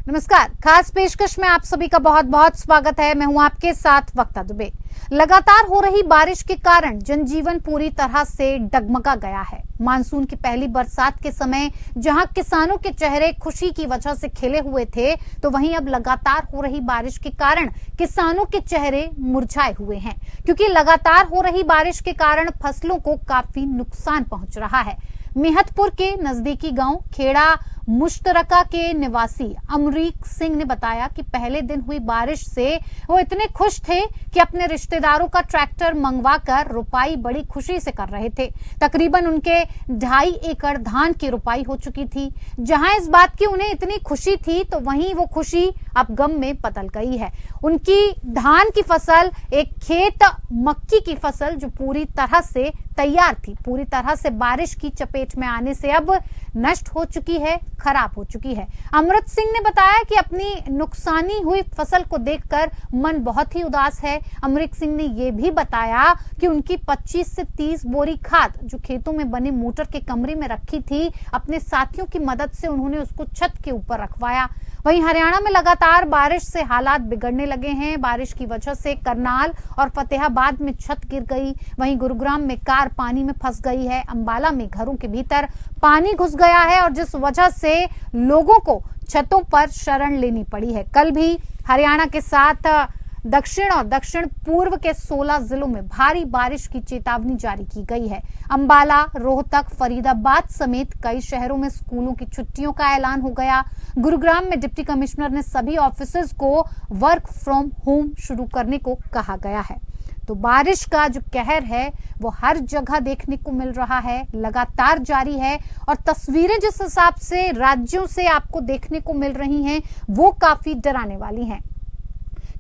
नमस्कार। खास पेशकश में आप सभी का बहुत बहुत स्वागत है। मैं हूं आपके साथ वक्ता दुबे। लगातार हो रही बारिश के कारण जनजीवन पूरी तरह से डगमगा गया है। मानसून की पहली बरसात के समय जहां किसानों के चेहरे खुशी की वजह से खिले हुए थे, तो वहीं अब लगातार हो रही बारिश के कारण किसानों के चेहरे मुरझाए हुए हैं, क्योंकि लगातार हो रही बारिश के कारण फसलों को काफी नुकसान पहुंच रहा है। मेहतपुर के नजदीकी गांव खेड़ा मुश्तरका के निवासी अमरीक सिंह ने बताया कि पहले दिन हुई बारिश से वो इतने खुश थे कि अपने रिश्तेदारों का ट्रैक्टर मंगवाकर रुपाई बड़ी खुशी से कर रहे थे। तकरीबन उनके 2.5 एकड़ धान की रुपाई हो चुकी थी। जहां इस बात की उन्हें इतनी खुशी थी, तो वहीं वो खुशी अब गम में बदल गई है। उनकी धान की फसल, एक खेत मक्की की फसल जो पूरी तरह से तैयार थी, पूरी तरह से बारिश की चपेट में आने से अब नष्ट हो चुकी है, खराब हो चुकी है। अमृत सिंह ने बताया कि अपनी नुकसानी हुई फसल को देखकर मन बहुत ही उदास है। अमृत सिंह ने यह भी बताया कि उनकी 25 से 30 बोरी खाद जो खेतों में बने मोटर के कमरे में रखी थी, अपने साथियों की मदद से उन्होंने उसको छत के ऊपर रखवाया। वहीं हरियाणा में लगातार बारिश से हालात बिगड़ने लगे हैं। बारिश की वजह से करनाल और फतेहाबाद में छत गिर गई। वहीं गुरुग्राम में कार पानी में फंस गई है। अंबाला में घरों के भीतर पानी घुस गया है और जिस वजह से लोगों को छतों पर शरण लेनी पड़ी है। कल भी हरियाणा के साथ दक्षिण और दक्षिण पूर्व के 16 जिलों में भारी बारिश की चेतावनी जारी की गई है। अंबाला, रोहतक, फरीदाबाद समेत कई शहरों में स्कूलों की छुट्टियों का ऐलान हो गया। गुरुग्राम में डिप्टी कमिश्नर ने सभी ऑफिसर्स को वर्क फ्रॉम होम शुरू करने को कहा गया है। तो बारिश का जो कहर है वो हर जगह देखने को मिल रहा है, लगातार जारी है। और तस्वीरें जिस हिसाब से राज्यों से आपको देखने को मिल रही हैं, वो काफी डराने वाली हैं।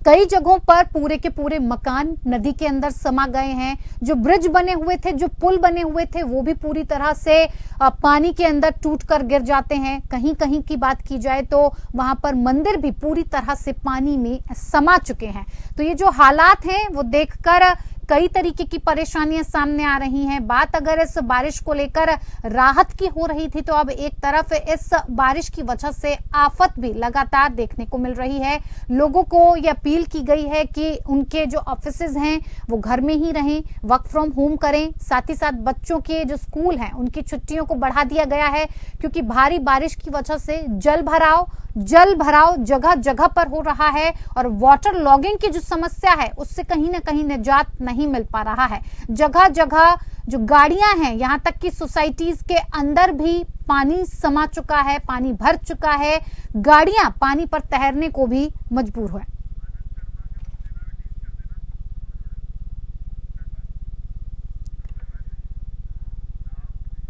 कई जगहों पर पूरे के पूरे मकान नदी के अंदर समा गए हैं। जो ब्रिज बने हुए थे, जो पुल बने हुए थे, वो भी पूरी तरह से पानी के अंदर टूटकर गिर जाते हैं। कहीं कहीं की बात की जाए तो वहां पर मंदिर भी पूरी तरह से पानी में समा चुके हैं। तो ये जो हालात हैं वो देखकर कई तरीके की परेशानियां सामने आ रही हैं। बात अगर इस बारिश को लेकर राहत की हो रही थी, तो अब एक तरफ इस बारिश की वजह से आफत भी लगातार देखने को मिल रही है। लोगों को यह अपील की गई है कि उनके जो ऑफिसेज हैं वो घर में ही रहें, वर्क फ्रॉम होम करें। साथ ही साथ बच्चों के जो स्कूल हैं उनकी छुट्टियों को बढ़ा दिया गया है, क्योंकि भारी बारिश की वजह से जल भराव जगह जगह पर हो रहा है और वाटर लॉगिंग की जो समस्या है उससे कहीं ना कहीं निजात नहीं मिल पा रहा है। जगह जगह जो गाड़ियां हैं, यहां तक कि सोसाइटीज के अंदर भी पानी समा चुका है, पानी भर चुका है। गाड़ियां पानी पर तैरने को भी मजबूर हुए।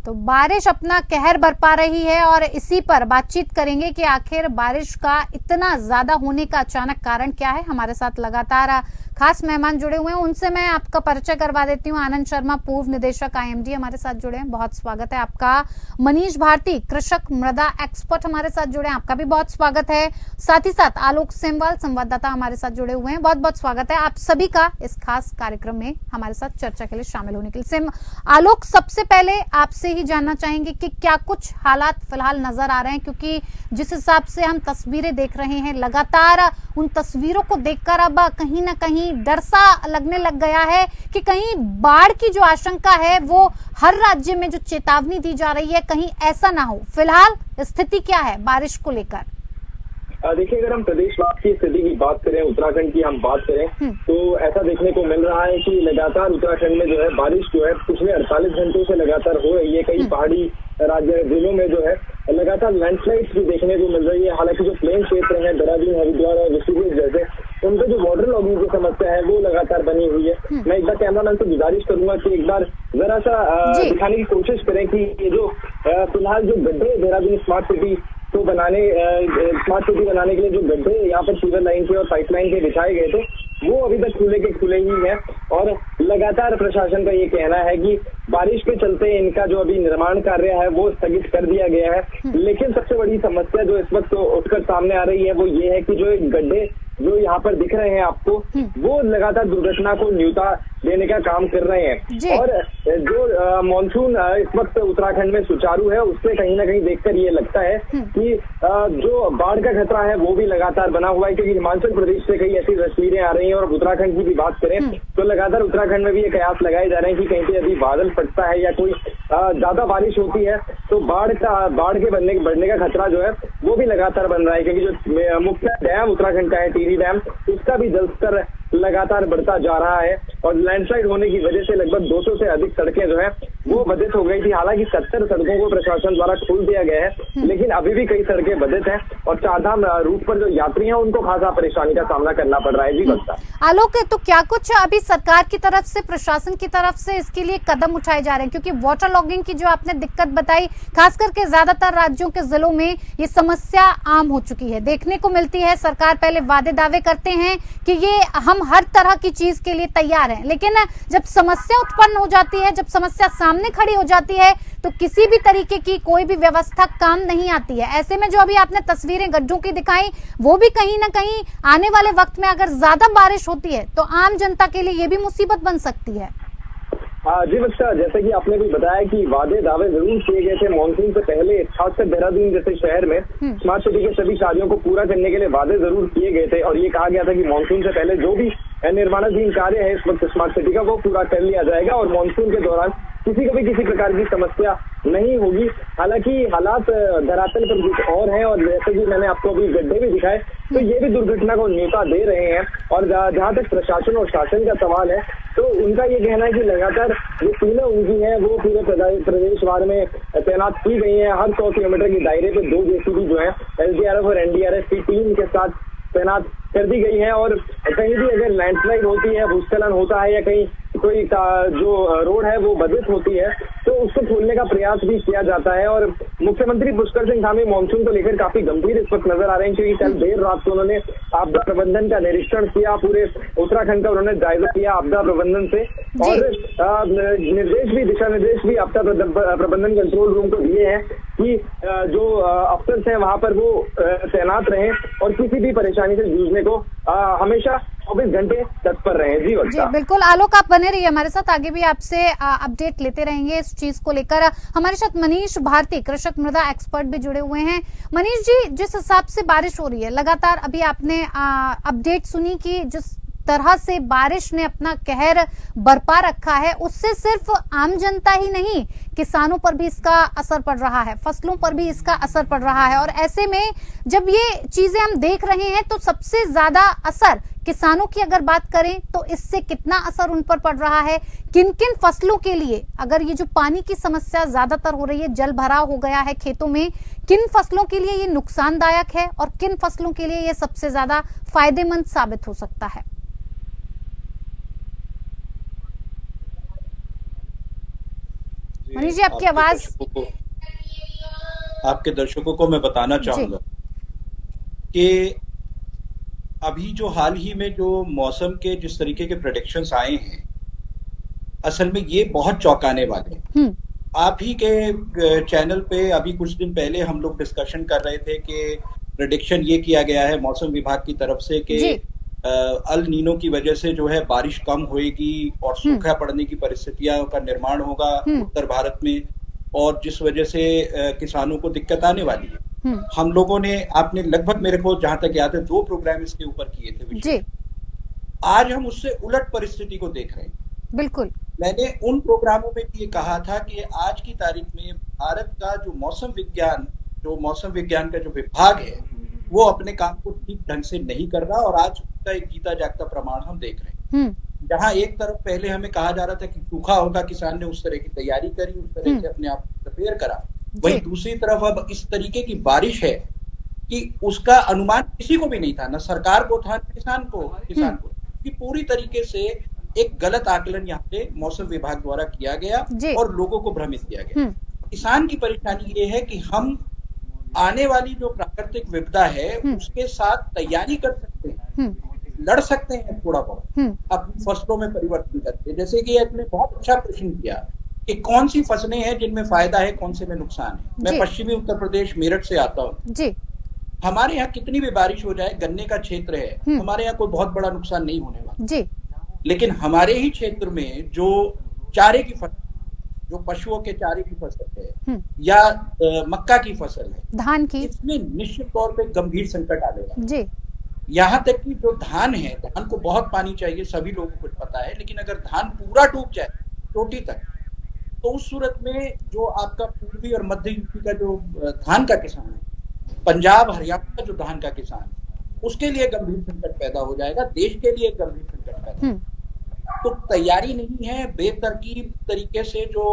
तो बारिश अपना कहर बरपा रही है और इसी पर बातचीत करेंगे कि आखिर बारिश का इतना ज्यादा होने का अचानक कारण क्या है। हमारे साथ लगातार खास मेहमान जुड़े हुए हैं, उनसे मैं आपका परिचय करवा देती हूं। आनंद शर्मा, पूर्व निदेशक IMD हमारे साथ जुड़े हैं, बहुत स्वागत है आपका। मनीष भारती, कृषक मृदा एक्सपर्ट हमारे साथ जुड़े हैं, आपका भी बहुत स्वागत है। साथ ही साथ आलोक सेमवाल, संवाददाता हमारे साथ जुड़े हुए हैं, बहुत बहुत स्वागत है आप सभी का इस खास कार्यक्रम में हमारे साथ चर्चा के लिए शामिल होने के लिए। आलोक, सबसे पहले आपसे ही जानना चाहेंगे कि क्या कुछ हालात फिलहाल नजर आ रहे हैं, क्योंकि जिस हिसाब से हम तस्वीरें देख रहे हैं, लगातार उन तस्वीरों को देखकर अब कहीं ना कहीं डर सा लगने लग गया है कि कहीं बाढ़ की जो आशंका है वो हर राज्य में जो चेतावनी दी जा रही है, कहीं ऐसा ना हो। फिलहाल स्थिति क्या है बारिश को लेकर? देखिए, अगर हम प्रदेशवाद की स्थिति की बात करें, उत्तराखंड की हम बात करें, तो ऐसा देखने को मिल रहा है कि लगातार उत्तराखंड में जो है बारिश जो है पिछले 48 घंटों से लगातार हो रही है। कई पहाड़ी राज्य जिलों में जो है लगातार लैंडस्लाइड्स भी देखने को मिल रही है। हालांकि जो प्लेन क्षेत्र है, देहरादून, हरिद्वार और ऋषिकेश जैसे, उनको जो वाटर लॉगिंग की समस्या है वो लगातार बनी हुई है। मैं एक बार कैमरामैन से गुजारिश करूंगा कि एक बार जरा सा दिखाने की कोशिश करें कि ये जो फिलहाल जो गड्ढे देहरादून स्मार्ट सिटी बनाने के लिए जो गड्ढे यहाँ पर सीवर लाइन के और पाइपलाइन के बिछाए गए थे, वो अभी तक खुले के खुले ही हैं। और लगातार प्रशासन का ये कहना है कि बारिश के चलते इनका जो अभी निर्माण कार्य है वो स्थगित कर दिया गया है। लेकिन सबसे बड़ी समस्या जो इस वक्त उठकर सामने आ रही है वो ये है कि जो गड्ढे जो यहाँ पर दिख रहे हैं आपको, वो लगातार दुर्घटना को न्यूनता देने का काम कर रहे हैं। और जो मानसून इस वक्त उत्तराखंड में सुचारू है, उससे कहीं ना कहीं देखकर ये लगता है कि जो बाढ़ का खतरा है वो भी लगातार बना हुआ है, क्योंकि हिमाचल प्रदेश से कई ऐसी तस्वीरें आ रही हैं। और उत्तराखंड की भी बात करें तो लगातार उत्तराखंड में भी ये कयास लगाए जा रहे हैं कि कहीं पे अभी बादल फटता है या कोई ज्यादा बारिश होती है तो बाढ़ के बढ़ने का खतरा जो है वो भी लगातार बन रहा है, क्योंकि जो मुख्य डैम उत्तराखंड का है टिहरी डैम, उसका भी जलस्तर लगातार बढ़ता जा रहा है। और लैंडस्लाइड होने की वजह से लगभग 200 से अधिक सड़कें जो है वो बाधित हो गई थी। हालांकि 70 सड़कों को प्रशासन द्वारा खोल दिया गया है, लेकिन अभी भी कई सड़कें बाधित हैं और चारधाम रूट पर जो यात्री हैं उनको खासा परेशानी का सामना करना पड़ रहा है। जी बता आलोक, तो क्या कुछ अभी सरकार की तरफ से, प्रशासन की तरफ से इसके लिए कदम उठाए जा रहे हैं? क्योंकि वाटर लॉगिंग की जो आपने दिक्कत बताई, खास करके ज्यादातर राज्यों के जिलों में ये समस्या आम हो चुकी है, देखने को मिलती है। सरकार पहले वादे दावे करते हैं कि ये हम हर तरह की चीज के लिए तैयार हैं, लेकिन जब समस्या उत्पन्न हो जाती है, जब समस्या सामने खड़ी हो जाती है तो किसी भी तरीके की कोई भी व्यवस्था काम नहीं आती है। ऐसे में जो अभी आपने तस्वीरें गड्ढों की दिखाई, वो भी कहीं ना कहीं आने वाले वक्त में अगर ज्यादा बारिश होती है तो आम जनता के लिए ये भी मुसीबत बन सकती है। जी बच्चा, जैसे कि आपने भी बताया कि वादे दावे जरूर किए गए थे मानसून से पहले, खासकर देहरादून जैसे शहर में स्मार्ट सिटी के सभी कार्यों को पूरा करने के लिए वादे जरूर किए गए थे। और ये कहा गया था कि मानसून से पहले जो भी निर्माणाधीन कार्य है इस वक्त स्मार्ट सिटी का, वो पूरा कर लिया जाएगा और मानसून के दौरान किसी को भी किसी प्रकार की समस्या नहीं होगी। हालांकि हालात धरातल पर कुछ और हैं, और जैसे कि मैंने आपको अभी गड्ढे भी दिखाए तो ये भी दुर्घटना को न्योता दे रहे हैं। और जहाँ तक प्रशासन और शासन का सवाल है तो उनका ये कहना है कि लगातार जो टीमें उनकी हैं वो पूरे प्रदेश भर में तैनात की गई हैं। हर 100 किलोमीटर के दायरे पे 2 जेसीबी जो है एसडीआरएफ और एनडीआरएफ की टीम के साथ तैनात कर दी गई है। और कहीं भी अगर लैंडस्लाइड होती है, भूस्खलन होता है या कहीं कोई जो रोड है वो बाधित होती है तो उसको खोलने का प्रयास भी किया जाता है। और मुख्यमंत्री पुष्कर सिंह धामी मानसून को लेकर काफी गंभीर इस वक्त नजर आ रहे हैं, क्योंकि कल देर रात को उन्होंने आपदा प्रबंधन का निरीक्षण किया, पूरे उत्तराखंड का उन्होंने जायजा लिया आपदा प्रबंधन से। और दिशा निर्देश भी आपदा प्रबंधन कंट्रोल रूम को दिए हैं कि जो अफसर हैं वहां पर वो तैनात रहें और किसी भी परेशानी से जूझने को हमेशा 24 घंटे तत्पर रहे। जी बिल्कुल आलोक, आप बने रहिए हमारे साथ, आगे भी आपसे अपडेट लेते रहेंगे इस चीज को लेकर। हमारे साथ मनीष भारती, कृषक मृदा एक्सपर्ट भी जुड़े हुए हैं। मनीष जी, जिस हिसाब से बारिश हो रही है लगातार, अभी आपने अपडेट सुनी कि जिस तरह से बारिश ने अपना कहर बरपा रखा है, उससे सिर्फ आम जनता ही नहीं, किसानों पर भी इसका असर पड़ रहा है, फसलों पर भी इसका असर पड़ रहा है। और ऐसे में जब ये चीजें हम देख रहे हैं तो सबसे ज्यादा असर किसानों की अगर बात करें तो इससे कितना असर उन पर पड़ रहा है, किन किन फसलों के लिए, अगर ये जो पानी की समस्या ज्यादातर हो रही है, जल भराव हो गया है खेतों में, किन फसलों के लिए ये नुकसानदायक है और किन फसलों के लिए ये सबसे ज्यादा फायदेमंद साबित हो सकता है? मनीष जी, आपकी आवाज। आपके दर्शकों को मैं बताना चाहूंगा कि अभी जो हाल ही में जो मौसम के जिस तरीके के प्रेडिक्शंस आए हैं, असल में ये बहुत चौंकाने वाले हैं। आप ही के चैनल पे अभी कुछ दिन पहले हम लोग डिस्कशन कर रहे थे कि प्रेडिक्शन ये किया गया है मौसम विभाग की तरफ से कि अल नीनो की वजह से जो है बारिश कम होएगी और सूखा पड़ने की परिस्थितियों का निर्माण होगा उत्तर भारत में, और जिस वजह से किसानों को दिक्कत आने वाली है। हम लोगों ने, आपने लगभग, मेरे को जहां तक याद है, 2 प्रोग्राम इसके ऊपर किए थे विषय। आज हम उससे उलट परिस्थिति को देख रहे हैं। बिल्कुल, मैंने उन प्रोग्रामों में ये कहा था कि आज की तारीख में भारत का जो मौसम विज्ञान का जो विभाग है वो अपने काम को ठीक ढंग से नहीं कर रहा, और आज उसका एक जीता जागता प्रमाण हम देख रहे हैं। जहां एक तरफ पहले हमें कहा जा रहा था कि सूखा होगा, किसान ने उस तरह की तैयारी करी, उस तरह से अपने आप को प्रिपेयर करा, वहीं दूसरी तरफ अब इस तरीके की बारिश है कि उसका अनुमान किसी को भी नहीं था, न सरकार को था, न किसान को। कि पूरी तरीके से एक गलत आकलन यहाँ पे मौसम विभाग द्वारा किया गया और लोगों को भ्रमित किया गया। किसान की परेशानी ये है कि हम आने वाली जो प्राकृतिक विपदा है उसके साथ तैयारी कर सकते हैं, लड़ सकते हैं थोड़ा बहुत अपनी फसलों में परिवर्तन करके। जैसे कि आपने बहुत अच्छा प्रश्न किया कि कौन सी फसलें हैं जिनमें फायदा है, कौन से में नुकसान है। मैं पश्चिमी उत्तर प्रदेश मेरठ से आता हूँ। हमारे यहाँ कितनी भी बारिश हो जाए, गन्ने का क्षेत्र है, हमारे यहाँ कोई बहुत बड़ा नुकसान नहीं होने वाला। लेकिन हमारे ही क्षेत्र में जो चारे की फसल, जो पशुओं के चारे की फसल है या मक्का की फसल है, धान की, इसमें निश्चित तौर पे गंभीर संकट आएगा जी। यहाँ तक कि जो धान है, धान को बहुत पानी चाहिए, सभी लोगों को पता है, लेकिन अगर धान पूरा डूब जाए चोटी तक, तो उस सूरत में जो आपका पूर्वी और मध्य यूपी का जो धान का किसान है, पंजाब हरियाणा का जो धान का किसान है, उसके लिए गंभीर संकट पैदा हो जाएगा, देश के लिए गंभीर संकट पैदा। तो तैयारी नहीं है, बेतरतीब तरीके से जो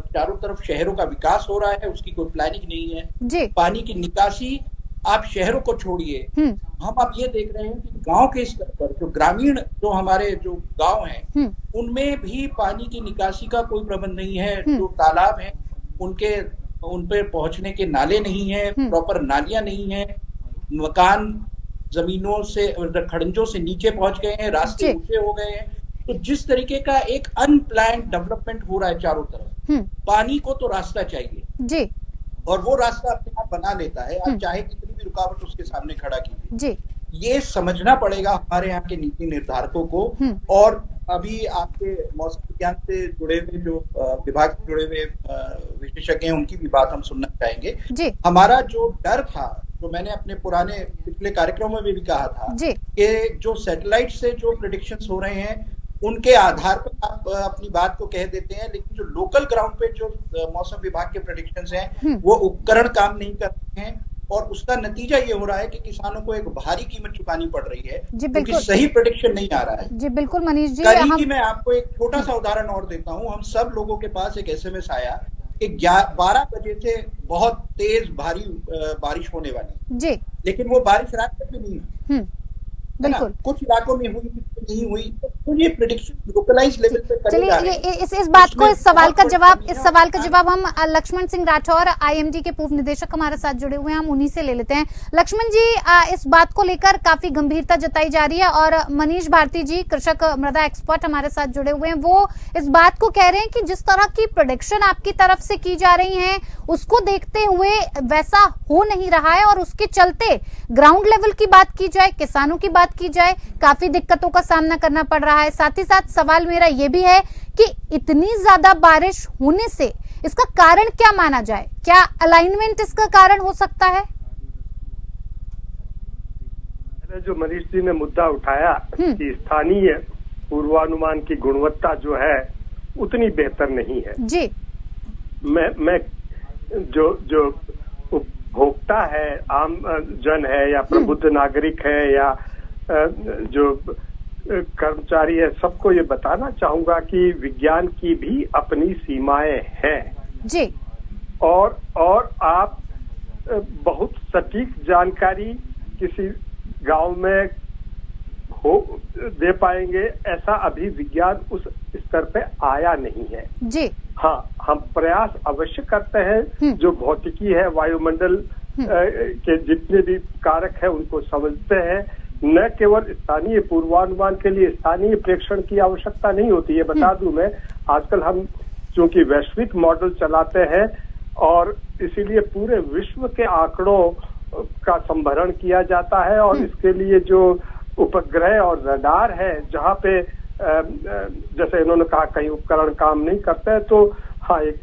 चारों तरफ शहरों का विकास हो रहा है, उसकी कोई प्लानिंग नहीं है जी। पानी की निकासी आप शहरों को छोड़िए, हम अब ये देख रहे हैं कि गांव के स्तर पर जो ग्रामीण जो हमारे जो गांव हैं, उनमें भी पानी की निकासी का कोई प्रबंध नहीं है। जो तालाब हैं उन पे पहुंचने के नाले नहीं है, प्रॉपर नालियां नहीं है, मकान जमीनों से खड़ंजों से नीचे पहुंच गए हैं, रास्ते ऊंचे हो गए हैं। तो जिस तरीके का एक अनप्लान्ड डेवलपमेंट हो रहा है चारों तरफ, पानी को तो रास्ता चाहिए जी, और वो रास्ता अपने आप बना लेता है, आप चाहे कितनी भी रुकावट उसके सामने खड़ा कीजिए जी। ये समझना पड़ेगा हमारे यहाँ के नीति निर्धारकों को। और अभी आपके मौसम विज्ञान से जुड़े हुए जो विभाग से जुड़े हुए विशेषज्ञ हैं, उनकी भी बात हम सुनना चाहेंगे जी। हमारा जो डर था, जो मैंने अपने पुराने पिछले कार्यक्रमों में भी कहा था कि जो सैटेलाइट से जो प्रेडिक्शंस हो रहे हैं उनके आधार पर आप अपनी बात को कह देते हैं, लेकिन जो लोकल ग्राउंड पे जो मौसम विभाग के प्रेडिक्शंस हैं वो उपकरण काम नहीं कर रहे हैं, और उसका नतीजा ये हो रहा है कि किसानों को एक भारी कीमत चुकानी पड़ रही है, क्योंकि सही प्रेडिक्शन नहीं आ रहा है जी। बिल्कुल मनीष जी, कल ही मैं आपको एक छोटा सा उदाहरण और देता हूँ। हम सब लोगों के पास एक SMS आया कि 12 बजे से बहुत तेज भारी बारिश होने वाली जी, लेकिन वो बारिश रात तक भी नहीं हुई, बिल्कुल कुछ इलाकों में हुई, नहीं हुई। तो ये प्रेडिक्शन लोकलाइज लेवल पे करेगा। चलिए इस बात को, इस सवाल का जवाब हम लक्ष्मण सिंह राठौर IMD के पूर्व निदेशक हमारे साथ जुड़े हुए हैं, हम उन्हीं से ले लेते हैं। लक्ष्मण जी, इस बात को लेकर काफी गंभीरता जताई जा रही है, और मनीष भारती जी कृषक मृदा एक्सपर्ट हमारे साथ जुड़े हुए हैं, वो इस बात को कह रहे हैं कि जिस तरह की प्रेडिक्शन आपकी तरफ से की जा रही है उसको देखते हुए वैसा हो नहीं रहा है, और उसके चलते ग्राउंड लेवल की बात की जाए, किसानों की बात की जाए, काफी दिक्कतों का सामना करना पड़ रहा है। साथ ही साथ सवाल मेरा ये भी है कि इतनी ज्यादा बारिश होने से इसका कारण क्या माना जाए? क्या अलाइनमेंट इसका कारण हो सकता है? जो मनीष जी ने मुद्दा उठाया कि स्थानीय पूर्वानुमान की गुणवत्ता जो है उतनी बेहतर नहीं है जी। मैं जो उपभोक्ता है, आम जन है या प्रबुद्ध नागरिक है या जो कर्मचारी है, सबको ये बताना चाहूंगा कि विज्ञान की भी अपनी सीमाएं हैं जी। और आप बहुत सटीक जानकारी किसी गांव में दे पाएंगे, ऐसा अभी विज्ञान उस स्तर पे आया नहीं है जी। हाँ, हम प्रयास अवश्य करते हैं, जो भौतिकी है, वायुमंडल के जितने भी कारक है उनको समझते हैं। न केवल स्थानीय पूर्वानुमान के लिए स्थानीय प्रेक्षण की आवश्यकता नहीं होती है। बता दूं मैं, आजकल हम चूंकि वैश्विक मॉडल चलाते हैं और इसीलिए पूरे विश्व के आंकड़ों का संभरण किया जाता है, और इसके लिए जो उपग्रह और रडार है, जहाँ पे जैसे इन्होंने कहा कहीं उपकरण काम नहीं करते हैं, तो हाँ, एक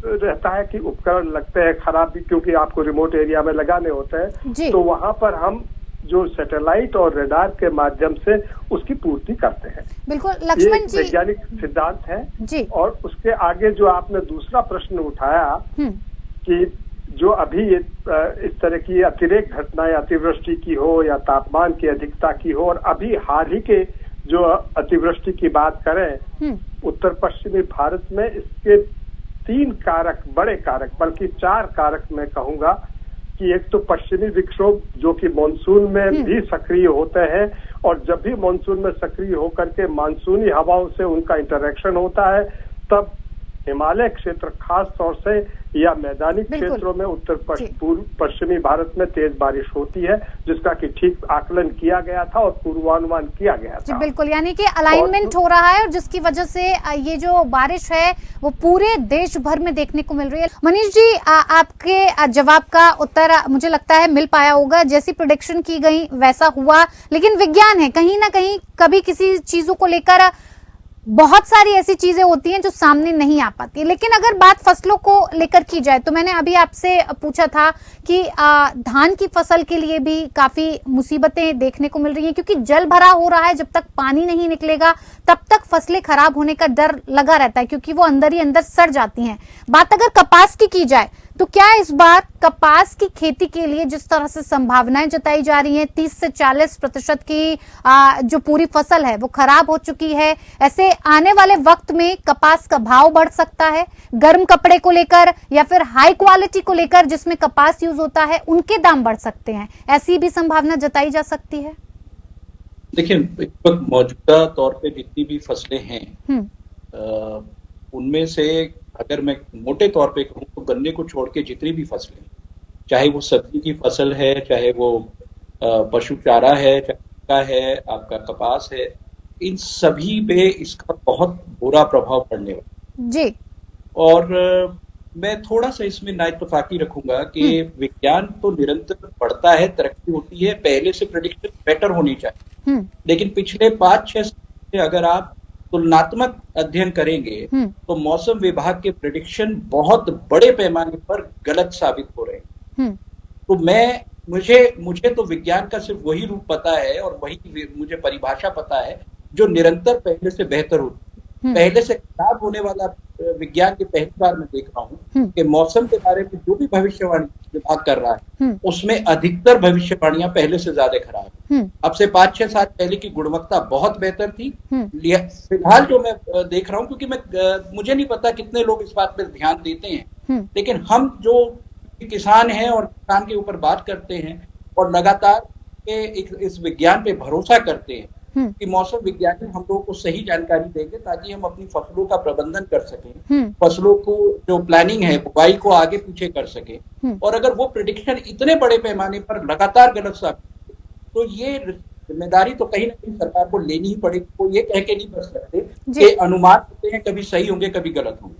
रहता है कि उपकरण लगते हैं खराब भी, क्योंकि आपको रिमोट एरिया में लगाने होते हैं, तो वहाँ पर हम जो सैटेलाइट और रडार के माध्यम से उसकी पूर्ति करते हैं। बिल्कुल लक्ष्मण जी, वैज्ञानिक सिद्धांत है जी। और उसके आगे जो आपने दूसरा प्रश्न उठाया कि जो अभी इस तरह की अतिरेक घटनाएं अतिवृष्टि की हो या तापमान की अधिकता की हो, और अभी हाल ही के जो अतिवृष्टि की बात करें उत्तर पश्चिमी भारत में, इसके 3 कारक, बड़े कारक, बल्कि 4 कारक मैं कहूंगा कि एक तो पश्चिमी विक्षोभ जो कि मानसून में भी सक्रिय होते हैं, और जब भी मानसून में सक्रिय होकर के मानसूनी हवाओं से उनका इंटरेक्शन होता है, तब हिमालय क्षेत्र खास तौर से या मैदानी क्षेत्रों में उत्तर पश्चिमी भारत में तेज बारिश होती है, जिसका कि ठीक आकलन किया गया था और पूर्वानुमान किया गया था। जी बिल्कुल, यानी कि अलाइनमेंट हो रहा है और जिसकी वजह से ये जो बारिश है वो पूरे देश भर में देखने को मिल रही है। मनीष जी, आपके जवाब का उत्तर मुझे लगता है मिल पाया होगा। जैसी प्रेडिक्शन की गई वैसा हुआ, लेकिन विज्ञान है, कहीं ना कहीं कभी किसी चीजों को लेकर बहुत सारी ऐसी चीजें होती हैं जो सामने नहीं आ पाती। लेकिन अगर बात फसलों को लेकर की जाए तो मैंने अभी आपसे पूछा था कि धान की फसल के लिए भी काफी मुसीबतें देखने को मिल रही हैं, क्योंकि जल भरा हो रहा है। जब तक पानी नहीं निकलेगा तब तक फसलें खराब होने का डर लगा रहता है, क्योंकि वो अंदर ही अंदर सड़ जाती हैं। बात अगर कपास की जाए तो क्या इस बार कपास की खेती के लिए जिस तरह से संभावनाएं जताई जा रही हैं, 30 से 40% की जो पूरी फसल है वो खराब हो चुकी है, ऐसे आने वाले वक्त में कपास का भाव बढ़ सकता है? गर्म कपड़े को लेकर या फिर हाई क्वालिटी को लेकर जिसमें कपास यूज होता है उनके दाम बढ़ सकते हैं, ऐसी भी संभावना जताई जा सकती है? देखिए, इस वक्त मौजूदा तौर पे जितनी भी फसलें हैं उनमें से अगर मैं मोटे तौर पे कहूँ तो गन्ने को छोड़ के जितनी भी फसलें, चाहे वो सब्जी की फसल है, चाहे वो पशु चारा है, चाहे है आपका कपास है, इन सभी पे इसका बहुत बुरा प्रभाव पड़ने वाला जी। और मैं थोड़ा सा इसमें नाइतफाकी रखूंगा कि विज्ञान तो निरंतर बढ़ता है, तरक्की होती है, पहले से प्रेडिक्शन बेटर होनी चाहिए, लेकिन पिछले 5-6 साल से अगर आप तुलनात्मक अध्ययन करेंगे तो मौसम विभाग के प्रेडिक्शन बहुत बड़े पैमाने पर गलत साबित हो रहे हैं। तो मुझे तो विज्ञान का सिर्फ वही रूप पता है और वही मुझे परिभाषा पता है जो निरंतर पहले से बेहतर होती है। पहले से खराब होने वाला विज्ञान की पहली बार मैं देख रहा हूँ कि मौसम के बारे में जो भी भविष्यवाणी विभाग कर रहा है उसमें अधिकतर भविष्यवाणियां पहले से ज्यादा खराब है। अब से 5-6 साल पहले की गुणवत्ता बहुत बेहतर थी। फिलहाल जो मैं देख रहा हूँ, क्योंकि मुझे नहीं पता कितने लोग इस बात पर ध्यान देते हैं, लेकिन हम जो किसान हैं और किसान के ऊपर बात करते हैं और लगातार इस विज्ञान पे भरोसा करते हैं कि मौसम विज्ञानी हम लोगों को सही जानकारी देंगे ताकि हम अपनी फसलों का प्रबंधन कर सकें, फसलों को जो प्लानिंग है बुआई को आगे पीछे कर सकें। और अगर वो प्रेडिक्शन इतने बड़े पैमाने पर लगातार गलत साबित तो ये जिम्मेदारी तो कहीं ना कहीं सरकार को लेनी ही पड़ेगी। वो ये कह के नहीं बच सकते कि अनुमान होते हैं, कभी सही होंगे कभी गलत होंगे।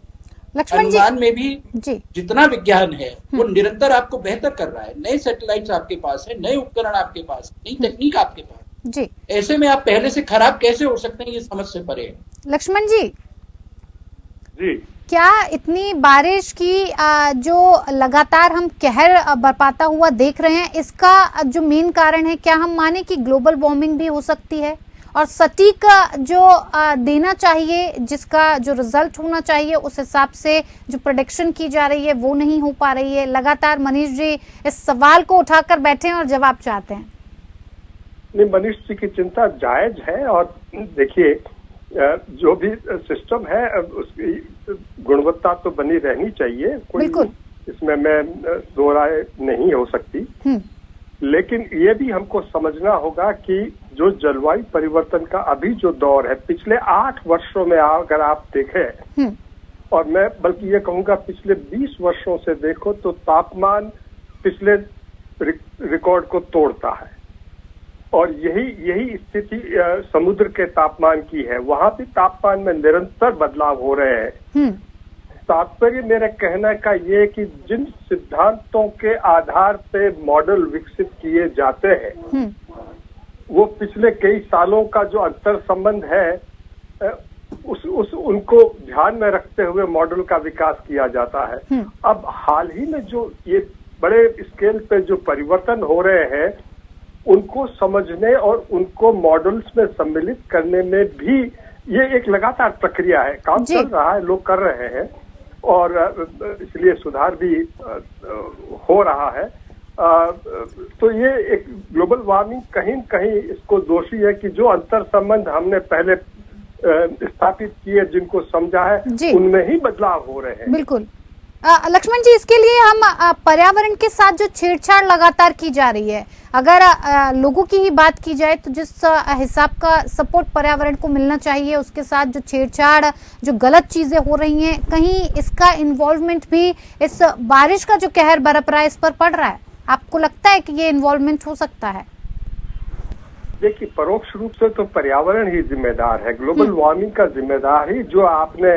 अनुमान में भी जितना विज्ञान है वो निरंतर आपको बेहतर कर रहा है। नए सैटेलाइट्स आपके पास है, नए उपकरण आपके पास, नई तकनीक आपके पास जी। ऐसे में आप पहले से खराब कैसे हो सकते हैं, ये समझ से परे है। लक्ष्मण जी, क्या इतनी बारिश की जो लगातार हम कहर बरपाता हुआ देख रहे हैं, इसका जो मेन कारण है, क्या हम माने कि ग्लोबल वार्मिंग भी हो सकती है और सटीक जो देना चाहिए, जिसका जो रिजल्ट होना चाहिए उस हिसाब से जो प्रेडिक्शन की जा रही है वो नहीं हो पा रही है? लगातार मनीष जी इस सवाल को उठाकर बैठे हैं और जवाब चाहते हैं। नहीं, मनीष जी की चिंता जायज है और देखिए जो भी सिस्टम है उसकी गुणवत्ता तो बनी रहनी चाहिए, कोई इसमें मैं दो राय नहीं हो सकती। लेकिन ये भी हमको समझना होगा कि जो जलवायु परिवर्तन का अभी जो दौर है, पिछले 8 वर्षों में अगर आप देखें और मैं बल्कि ये कहूँगा पिछले 20 वर्षों से देखो तो तापमान पिछले रिकॉर्ड को तोड़ता है और यही स्थिति समुद्र के तापमान की है। वहां भी तापमान में निरंतर बदलाव हो रहे हैं। तात्पर्य मेरा कहना का ये कि जिन सिद्धांतों के आधार पे मॉडल विकसित किए जाते हैं वो पिछले कई सालों का जो अंतर संबंध है उनको ध्यान में रखते हुए मॉडल का विकास किया जाता है। अब हाल ही में जो ये बड़े स्केल पे जो परिवर्तन हो रहे हैं उनको समझने और उनको मॉडल्स में सम्मिलित करने में भी ये एक लगातार प्रक्रिया है, काम चल रहा है, लोग कर रहे हैं और इसलिए सुधार भी हो रहा है। तो ये एक ग्लोबल वार्मिंग कहीं न कहीं इसको दोषी है कि जो अंतर संबंध हमने पहले स्थापित किए, जिनको समझा है, उनमें ही बदलाव हो रहे हैं। बिल्कुल। लक्ष्मण जी, इसके लिए हम पर्यावरण के साथ जो छेड़छाड़ लगातार की जा रही है, अगर लोगों की ही बात की जाए तो जिस हिसाब का सपोर्ट पर्यावरण को मिलना चाहिए, उसके साथ जो छेड़छाड़, जो गलत चीजें हो रही हैं, कहीं इसका इन्वॉल्वमेंट भी इस बारिश का जो कहर बरप रहा है इस पर पड़ रहा है? आपको लगता है कि ये इन्वॉल्वमेंट हो सकता है? देखिए, परोक्ष रूप से तो पर्यावरण ही जिम्मेदार है, ग्लोबल वार्मिंग का जिम्मेदार ही जो आपने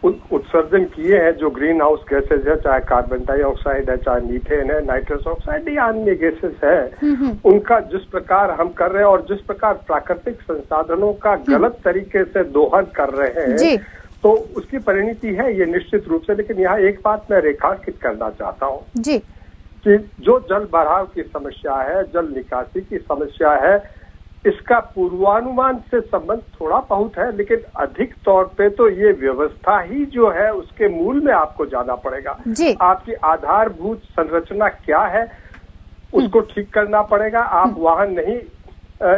उत्सर्जन किए हैं, जो ग्रीन हाउस गैसेज है, चाहे कार्बन डाइऑक्साइड है, चाहे मीथेन है, नाइट्रस ऑक्साइड या अन्य गैसेज है, उनका जिस प्रकार हम कर रहे हैं और जिस प्रकार प्राकृतिक संसाधनों का गलत तरीके से दोहन कर रहे हैं, तो उसकी परिणति है ये निश्चित रूप से। लेकिन यहाँ एक बात मैं रेखांकित करना चाहता हूँ कि जो जल भराव की समस्या है, जल निकासी की समस्या है, इसका पूर्वानुमान से संबंध थोड़ा बहुत है, लेकिन अधिक तौर पे तो ये व्यवस्था ही जो है उसके मूल में आपको जाना पड़ेगा। आपकी आधारभूत संरचना क्या है उसको ठीक करना पड़ेगा। आप वहां नहीं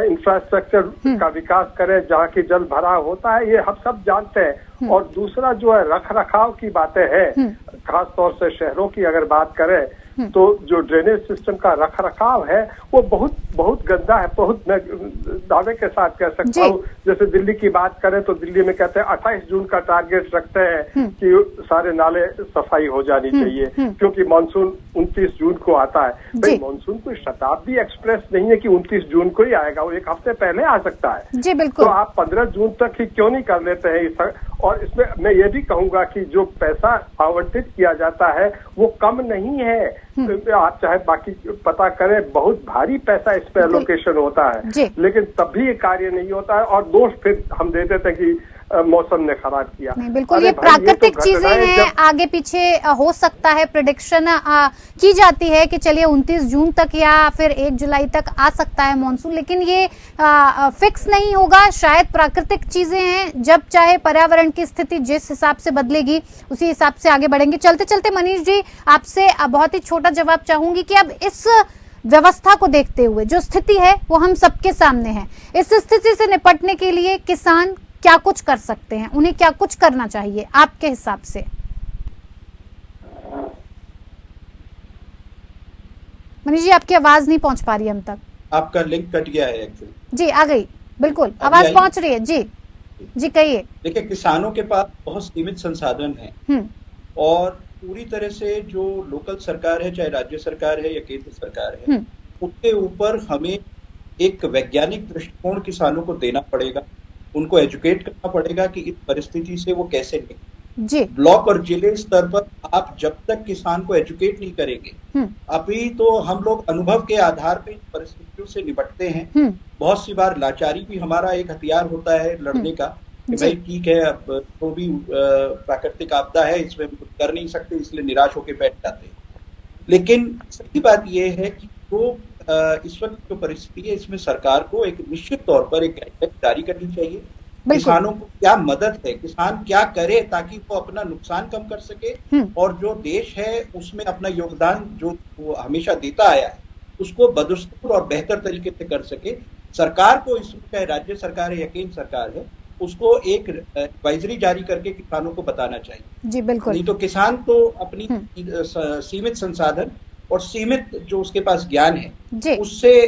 इंफ्रास्ट्रक्चर का विकास करें जहाँ की जल भराव होता है, ये हम सब जानते हैं। और दूसरा जो है रख रखाव की बातें हैं, खास तौर से शहरों की अगर बात करें तो जो ड्रेनेज सिस्टम का रख रखाव है वो बहुत बहुत गंदा है। बहुत मैं दावे के साथ कह सकता हूँ, जैसे दिल्ली की बात करें तो दिल्ली में कहते हैं 28 जून का टारगेट रखते हैं कि सारे नाले सफाई हो जानी चाहिए, क्योंकि मानसून 29 जून को आता है। भाई, मानसून कोई शताब्दी एक्सप्रेस नहीं है कि 29 जून को ही आएगा, वो एक हफ्ते पहले आ सकता है। जी बिल्कुल। तो आप 15 जून तक ही क्यों नहीं कर लेते हैं? और इसमें मैं ये भी कहूंगा कि जो पैसा आवंटित किया जाता है वो कम नहीं है। आप चाहे बाकी पता करें, बहुत भारी पैसा इस पे एलोकेशन होता है, लेकिन तब भी ये कार्य नहीं होता है और दोष फिर हम दे देते हैं कि मौसम ने खराब किया। नहीं, बिल्कुल ये प्राकृतिक चीजें हैं, आगे पीछे हो सकता है, प्रेडिक्शन की जाती है कि चलिए 29 जून तक या फिर 1 जुलाई तक आ सकता है मॉनसून, लेकिन ये फिक्स नहीं होगा। शायद प्राकृतिक चीजें हैं, जब चाहे पर्यावरण की स्थिति जिस हिसाब से बदलेगी उसी हिसाब से आगे बढ़ेंगे। चलते चलते मनीष जी, आपसे बहुत ही छोटा जवाब चाहूंगी कि अब इस व्यवस्था को देखते हुए जो स्थिति है वो हम सबके सामने है, इस स्थिति से निपटने के लिए किसान क्या कुछ कर सकते हैं, उन्हें क्या कुछ करना चाहिए आपके हिसाब से? मनीष जी, आपकी आवाज नहीं पहुंच पा रही हम तक। आपका लिंक कट गया है एक्चुअली। जी आ गई, बिल्कुल आवाज पहुंच रही है। जी कहिए। देखिए, किसानों के पास बहुत सीमित संसाधन है और पूरी तरह से जो लोकल सरकार है, चाहे राज्य सरकार है या केंद्र सरकार है, उसके ऊपर हमें एक वैज्ञानिक दृष्टिकोण किसानों को देना पड़ेगा, उनको एजुकेट करना पड़ेगा कि इस परिस्थिति से वो कैसे निकले। ब्लॉक और जिले स्तर पर आप जब तक किसान को एजुकेट नहीं करेंगे, अभी तो हम लोग अनुभव के आधार पे इन परिस्थितियों से निपटते हैं। बहुत सी बार लाचारी भी हमारा एक हथियार होता है लड़ने का, कि भाई ठीक है, अब तो भी प्राकृतिक आपदा है, इसमें कुछ कर नहीं सकते, इसलिए निराश होकर बैठ जाते हैं। लेकिन सही बात यह है कि जो इस वक्त जो परिस्थिति है, इसमें सरकार को एक निश्चित तौर पर एक गाइडलाइन जारी करनी चाहिए। किसानों को क्या मदद है, किसान क्या करे ताकि वो अपना नुकसान कम कर सके और जो देश है उसमें अपना योगदान जो वो हमेशा देता आया है उसको बदस्तूर और बेहतर तरीके से कर सके। सरकार को, इसमें चाहे राज्य सरकार है या केंद्र सरकार है, उसको एक एडवाइजरी जारी करके किसानों को बताना चाहिए। जी बिल्कुल। नहीं तो किसान तो अपनी सीमित संसाधन और सीमित जो उसके पास ज्ञान है उससे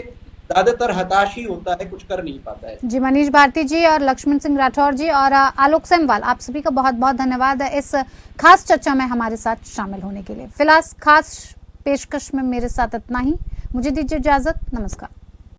ज्यादातर हताश ही होता है, कुछ कर नहीं पाता है। जी, मनीष भारती जी और लक्ष्मण सिंह राठौर जी और आलोक सेमवाल, आप सभी का बहुत बहुत धन्यवाद इस खास चर्चा में हमारे साथ शामिल होने के लिए। फिलहाल खास पेशकश में मेरे साथ इतना ही, मुझे दीजिए इजाजत, नमस्कार।